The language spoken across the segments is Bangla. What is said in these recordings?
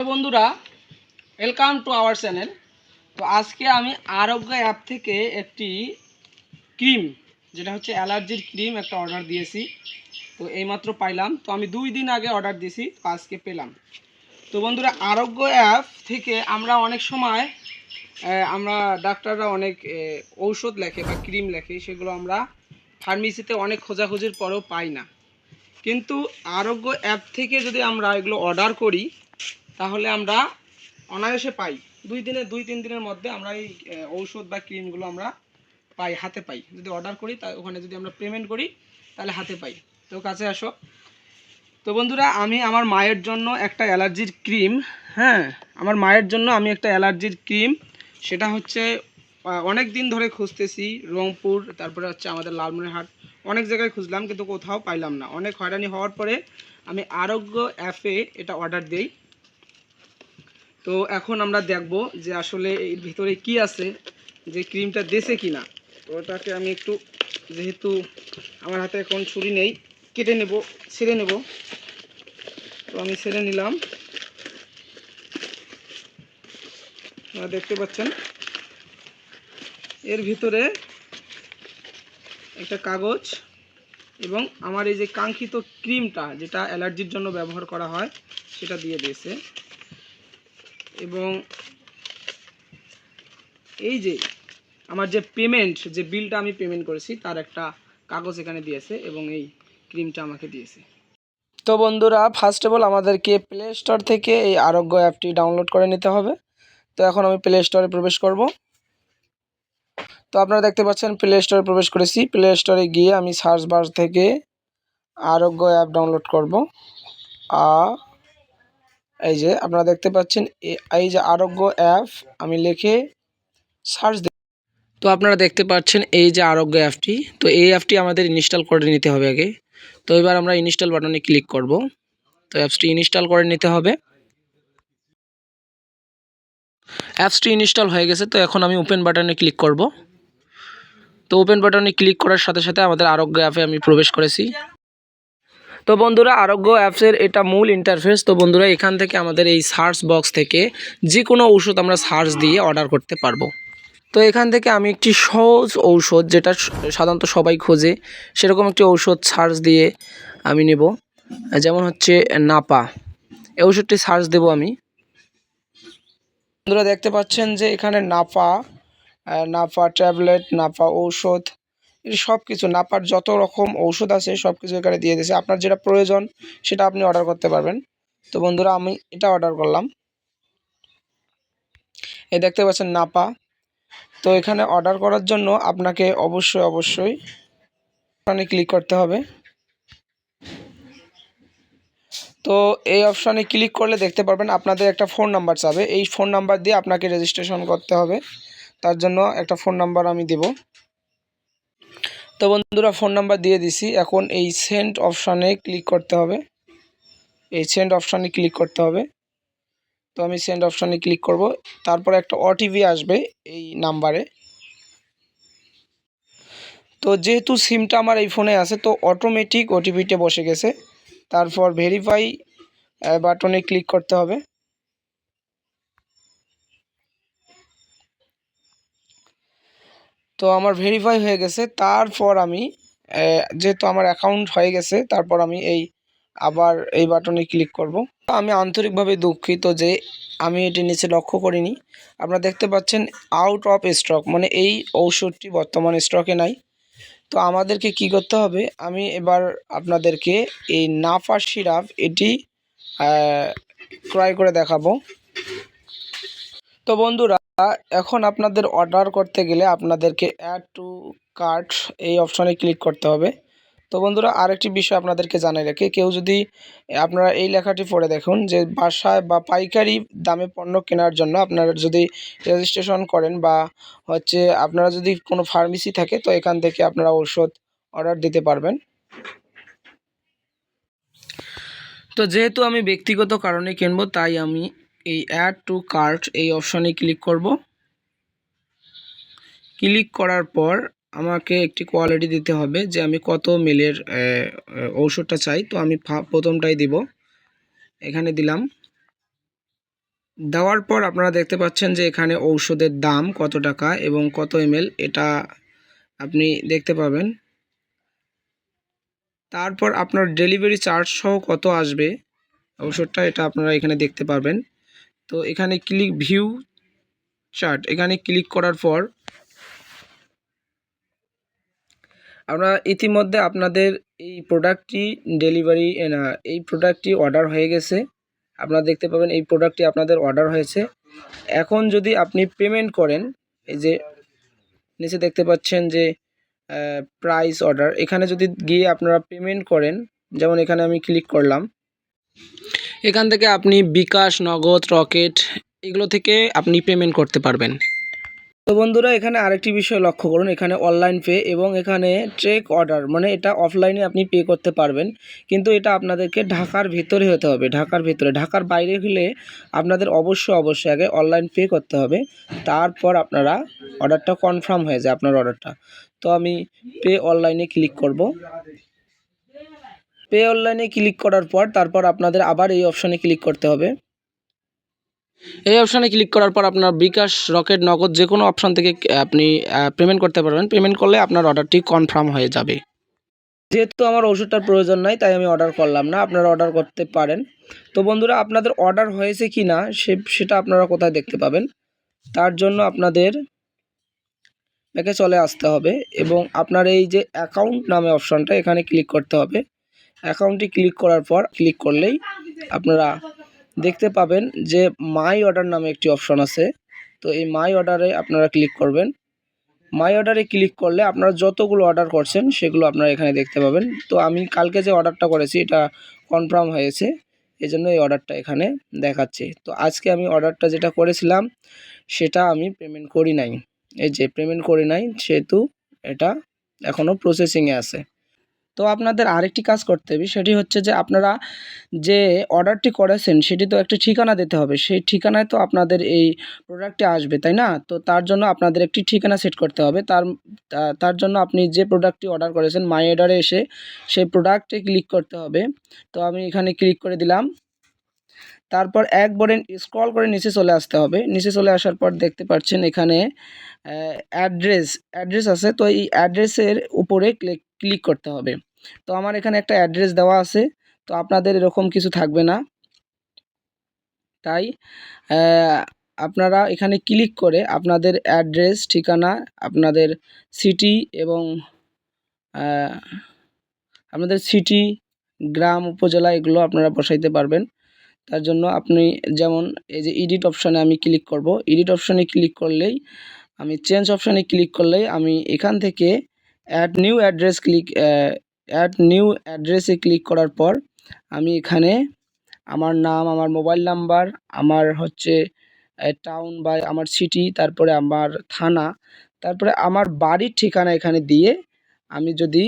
বন্ধুরা, ওয়েলকাম টু আওয়ার চ্যানেল। তো আজকে আমি আরোগ্য অ্যাপ থেকে একটি ক্রিম, যেটা হচ্ছে অ্যালার্জির ক্রিম, একটা অর্ডার দিয়েছি। তো এইমাত্র পাইলাম। তো আমি 2 দিন আগে অর্ডার দিয়েছি, তো আজকে পেলাম। তো বন্ধুরা, আরোগ্য অ্যাপ থেকে আমরা অনেক সময় আমরা ডাক্তাররা অনেক ঔষধ লেখে বা ক্রিম লেখে, সেগুলো আমরা ফার্মেসিতে অনেক খোঁজাখুঁজির পরেও পাই না। কিন্তু আরোগ্য অ্যাপ থেকে যদি আমরা এগুলো অর্ডার করি, তাহলে আমরা অনায়াসে পাই। 2-3 দিনের মধ্যে আমরা এই ঔষধ বা ক্রিমগুলো আমরা পাই, হাতে পাই। যদি অর্ডার করি, তা ওখানে যদি আমরা পেমেন্ট করি, তাহলে হাতে পাই। তো কাছে আসো। তো বন্ধুরা, আমি আমার মায়ের জন্য একটা অ্যালার্জির ক্রিম, হ্যাঁ, আমার মায়ের জন্য আমি একটা অ্যালার্জির ক্রিম, সেটা হচ্ছে অনেক দিন ধরে খুঁজতেছি। রংপুর, তারপরে হচ্ছে আমাদের লালমনিরহাট, অনেক জায়গায় খুঁজলাম, কিন্তু কোথাও পাইলাম না। অনেক হয়রানি হওয়ার পরে আমি আরোগ্য অ্যাপে এটা অর্ডার দিই। তো এখন আমরা দেখব যে আসলে এর ভিতরে কি আছে, যে ক্রিমটা দেশে কিনা। তো ওটাকে আমি একটু, যেহেতু আমার হাতে এখন ছুরি নেই, কেটে নেব, ছেড়ে নেব। তো আমি ছেড়ে নিলাম। আপনারা দেখতে পাচ্ছেন এর ভিতরে একটা কাগজ এবং আমার এই যে কাঙ্ক্ষিত ক্রিমটা, যেটা অ্যালার্জির জন্য ব্যবহার করা হয়, সেটা দিয়ে দিয়েছে। এবং এই যে আমার যে পেমেন্ট, যে বিলটা আমি পেমেন্ট করেছি, তার একটা কাগজ এখানে দিয়েছে এবং এই ক্রিমটা আমাকে দিয়েছে। তো বন্ধুরা, ফার্স্ট অফ অল আমাদেরকে প্লে স্টোর থেকে এই আরোগ্য অ্যাপটি ডাউনলোড করে নিতে হবে। তো এখন আমি প্লে স্টোরে প্রবেশ করব। তো আপনারা দেখতে পাচ্ছেন প্লে স্টোরে প্রবেশ করেছি। প্লে স্টোরে গিয়ে আমি সার্চ বার থেকে আরোগ্য অ্যাপ ডাউনলোড করব। এই যে আপনারা দেখতে পাচ্ছেন, এই যে আরোগ্য অ্যাপ, আমি লিখে সার্চ দিই। তো আপনারা দেখতে পাচ্ছেন এই যে আরোগ্য অ্যাপটি। তো এই অ্যাপটি আমাদের ইনস্টল করে নিতে হবে আগে। তো এবার আমরা ইনস্টল বাটনে ক্লিক করব। তো অ্যাপসটি ইনস্টল করে নিতে হবে। অ্যাপসটি ইনস্টল হয়ে গেছে। তো এখন আমি ওপেন বাটনে ক্লিক করব। তো ওপেন বাটনে ক্লিক করার সাথে সাথে আমাদের আরোগ্য অ্যাপে আমি প্রবেশ করেছি। তো বন্ধুরা, আরোগ্য অ্যাপসের এটা মূল ইন্টারফেস। তো বন্ধুরা, এখান থেকে আমাদের এই সার্চ বক্স থেকে যে কোনো ঔষধ আমরা সার্চ দিয়ে অর্ডার করতে পারবো। তো এখান থেকে আমি একটি সহজ ঔষধ, যেটা সাধারণত সবাই খোঁজে, সেরকম একটি ঔষধ সার্চ দিয়ে আমি নেব। যেমন হচ্ছে নাপা, এই ঔষধটি সার্চ দেব আমি। বন্ধুরা দেখতে পাচ্ছেন যে এখানে নাপা ট্যাবলেট, নাপা ঔষধ, সব কিছু, নাপার যত রকম ঔষধ আছে সব কিছু এখানে দিয়ে দিয়েছে। আপনার যেটা প্রয়োজন সেটা আপনি অর্ডার করতে পারবেন। তো বন্ধুরা, আমি এটা অর্ডার করলাম। এই দেখতে পাচ্ছেন নাপা। তো এখানে অর্ডার করার জন্য আপনাকে অবশ্যই এখানে ক্লিক করতে হবে। তো এই অপশানে ক্লিক করলে দেখতে পারবেন আপনাদের একটা ফোন নাম্বার চাবে। এই ফোন নাম্বার দিয়ে আপনাকে রেজিস্ট্রেশন করতে হবে। তার জন্য একটা ফোন নাম্বার আমি দেব। তো বন্ধুরা, ফোন নাম্বার দিয়ে দিছি। এখন এই সেন্ড অপশানে ক্লিক করতে হবে। এই সেন্ড অপশানে ক্লিক করতে হবে। তো আমি সেন্ড অপশানে ক্লিক করব। তারপর একটা ওটিপি আসবে এই নাম্বারে। তো যেহেতু সিমটা আমার এই ফোনে আছে, তো অটোমেটিক ওটিপিটা বসে গেছে। তারপর ভেরিফাই বাটনে ক্লিক করতে হবে। তো আমার ভেরিফাই হয়ে গেছে। তারপর আমি যেহেতু আমার অ্যাকাউন্ট হয়ে গেছে, তারপর আমি আবার এই বাটনে ক্লিক করব। আমি আন্তরিকভাবে দুঃখিত যে আমি এটি নিচে লক্ষ্য করিনি। আপনারা দেখতে পাচ্ছেন আউট অফ স্টক, মানে এই ঔষধটি বর্তমানে স্টকে নাই। তো আমাদেরকে কি করতে হবে, আমি এবার আপনাদেরকে এই নাফা সিরাপ এটি ক্রয় করে দেখাবো। তো বন্ধুরা, এখন আপনাদের অর্ডার করতে গেলে আপনাদেরকে অ্যাড টু কার্ট এই অপশনে ক্লিক করতে হবে। তো বন্ধুরা, আরেকটি বিষয় আপনাদেরকে জানাই রাখি, কেউ যদি, আপনারা এই লেখাটি পড়ে দেখুন যে বাসায় বা পাইকারি দামে পণ্য কেনার জন্য আপনারা যদি রেজিস্ট্রেশন করেন, বা হচ্ছে আপনারা যদি কোনো ফার্মেসি থাকে, তো এখান থেকে আপনারা ঔষধ অর্ডার দিতে পারবেন। তো যেহেতু আমি ব্যক্তিগত কারণে কিনবো, তাই আমি এই অ্যাড টু কার্ট এই অপশনে ক্লিক করব। ক্লিক করার পর আমাকে একটি কোয়ালিটি দিতে হবে, যে আমি কত মিলের ঔষধটা চাই। তো আমি প্রথমটাই দিব, এখানে দিলাম। দেওয়ার পর আপনারা দেখতে পাচ্ছেন যে এখানে ঔষধের দাম কত টাকা এবং কত ml এটা আপনি দেখতে পাবেন। তারপর আপনার ডেলিভারি চার্জ সহ কত আসবে ওষুধটা, এটা আপনারা এখানে দেখতে পারবেন। তো এখানে ক্লিক ভিউ চার্ট, এখানে ক্লিক করার পর আমরা ইতিমধ্যে আপনাদের এই প্রোডাক্টটি ডেলিভারি এই প্রোডাক্টটি অর্ডার হয়ে গেছে। আপনারা দেখতে পাবেন এই প্রোডাক্টটি আপনাদের অর্ডার হয়েছে। এখন যদি আপনি পেমেন্ট করেন, এই যে নিচে দেখতে পাচ্ছেন যে প্রাইস অর্ডার, এখানে যদি গিয়ে আপনারা পেমেন্ট করেন, যেমন এখানে আমি ক্লিক করলাম, এখান থেকে আপনি বিকাশ, নগদ, রকেট এগুলো থেকে আপনি পেমেন্ট করতে পারবেন। তো বন্ধুরা এখানে আরেকটি বিষয় লক্ষ্য করুন, এখানে অনলাইন পে এবং এখানে ট্রেক অর্ডার, মানে এটা অফলাইনে আপনি পে করতে পারবেন, কিন্তু এটা আপনাদেরকে ঢাকার ভিতরে হতে হবে। ঢাকার ভিতরে, ঢাকার বাইরে হলে আপনাদের অবশ্যই আগে অনলাইন পে করতে হবে, তারপর আপনারা অর্ডারটা কনফার্ম হয়ে যায় আপনার অর্ডারটা। তো আমি পে অনলাইনে ক্লিক করব। পে অনলাইনে ক্লিক করার পর তারপর আপনাদের আবার এই অপশানে ক্লিক করতে হবে। এই অপশানে ক্লিক করার পর আপনার বিকাশ, রকেট, নগদ যে কোনো অপশান থেকে আপনি পেমেন্ট করতে পারবেন। পেমেন্ট করলে আপনার অর্ডারটি কনফার্ম হয়ে যাবে। যেহেতু আমার ওষুধটার প্রয়োজন নাই তাই আমি অর্ডার করলাম না, আপনারা অর্ডার করতে পারেন। তো বন্ধুরা আপনাদের অর্ডার হয়েছে কি না সেটা আপনারা কোথায় দেখতে পাবেন, তার জন্য আপনাদের ব্যাকে চলে আসতে হবে এবং আপনার এই যে অ্যাকাউন্ট নামে অপশানটা এখানে ক্লিক করতে হবে। অ্যাকাউন্টে ক্লিক করার পর ক্লিক করলেই আপনারা দেখতে পাবেন যে মাই অর্ডার নামে একটি অপশন আছে। তো এই মাই অর্ডারে আপনারা ক্লিক করবেন। মাই অর্ডারে ক্লিক করলে আপনারা যতগুলো অর্ডার করছেন সেগুলো আপনারা এখানে দেখতে পাবেন। তো আমি কালকে যে অর্ডারটা করেছি এটা কনফার্ম হয়েছে, এই জন্য এই অর্ডারটা এখানে দেখাচ্ছে। তো আজকে আমি অর্ডারটা যেটা করেছিলাম সেটা আমি পেমেন্ট করি নাই, এই যে পেমেন্ট করি নাই, সেহেতু এটা এখনও প্রসেসিংয়ে আছে। তো আপনাদের আরেকটি কাজ করতে হবে, সেটি হচ্ছে যে আপনারা যে অর্ডারটি করেছেন সেটি তো একটা ঠিকানা দিতে হবে, সেই ঠিকানায় তো আপনাদের এই প্রোডাক্টটি আসবে, তাই না? তো তার জন্য আপনাদের একটি ঠিকানা সেট করতে হবে। তার জন্য আপনি যে প্রোডাক্টটি অর্ডার করেছেন মাই অর্ডারে এসে সেই প্রোডাক্টে ক্লিক করতে হবে। তো আমি এখানে ক্লিক করে দিলাম। তারপর একবারে স্ক্রল করে নিচে চলে আসতে হবে। নিচে চলে আসার পর দেখতে পাচ্ছেন এখানে অ্যাড্রেস আছে। তো এই অ্যাড্রেসের উপরে ক্লিক করতে হবে। তো আমার এখানে একটা অ্যাড্রেস দেওয়া আছে, তো আপনাদের এরকম কিছু থাকবে না, তাই আপনারা এখানে ক্লিক করে আপনাদের অ্যাড্রেস, ঠিকানা, আপনাদের সিটি এবং আপনাদের সিটি, গ্রাম, উপজেলা এগুলো আপনারা বসাইতে পারবেন। তার জন্য আপনি যেমন এই যে এডিট অপশানে আমি ক্লিক করব। এডিট অপশানে ক্লিক করলেই আমি চেঞ্জ অপশানে ক্লিক করলেই আমি এখান থেকে অ্যাড নিউ অ্যাড্রেসে ক্লিক করার পর আমি এখানে আমার নাম, আমার মোবাইল নাম্বার, আমার হচ্ছে টাউন বা আমার সিটি, তারপরে আমার থানা, তারপরে আমার বাড়ির ঠিকানা এখানে দিয়ে আমি যদি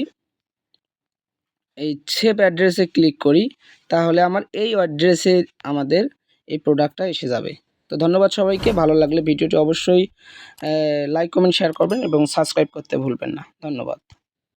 এই সেভ অ্যাড্রেসে ক্লিক করি তাহলে আমার এই অ্যাড্রেসে আমাদের এই প্রোডাক্টটা এসে যাবে। তো ধন্যবাদ সবাইকে, ভালো লাগলে ভিডিওটি অবশ্যই লাইক, কমেন্ট, শেয়ার করবেন এবং সাবস্ক্রাইব করতে ভুলবেন না। ধন্যবাদ।